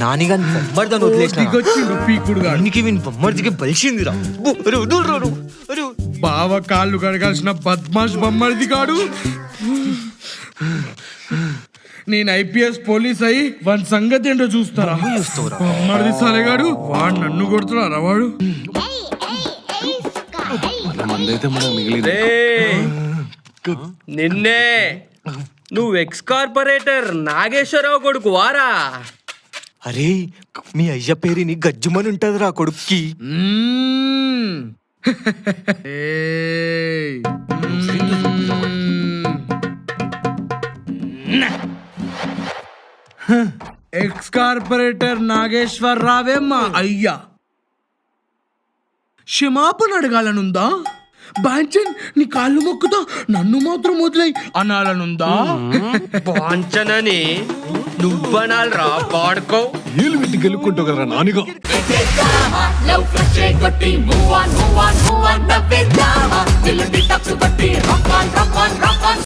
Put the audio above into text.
నానిగా బొమ్మర్దని వదిలేసినానికి బొమ్మర్దికి బలిసిందిరా. బావ కాళ్ళు కడగాల్సిన బద్మాష్ బొమ్మర్ది కాడు. నేను ఐపీఎస్ పోలీస్ అయి వాడి సంగతి ఏంటో చూస్తారా? బొమ్మర్ది సరేగాడు వాడు నన్ను కొడుతున్నారా? వాడు నిన్నే నువ్వు ఎక్స్ కార్పొరేటర్ నాగేశ్వరరావు కొడుకు వారా? అరే మీ అయ్య పేరుని గజ్జుమని ఉంటదిరా కొడుక్కి. ఎక్స్ కార్పొరేటర్ నాగేశ్వర్ రావే మా అయ్యా. క్షమాపణ అడగాలనుందా? బాంచన్ నీ కాళ్ళు మొక్కుతా నన్ను మాత్రం వదిలై అనాలనుందా? బాంచనని నువ్వనాలరా పాడుకో. నీళ్ళు పెట్టి గెలుక్కుంటూ నానిగా Love for check, but move on, move on, move on, the bed,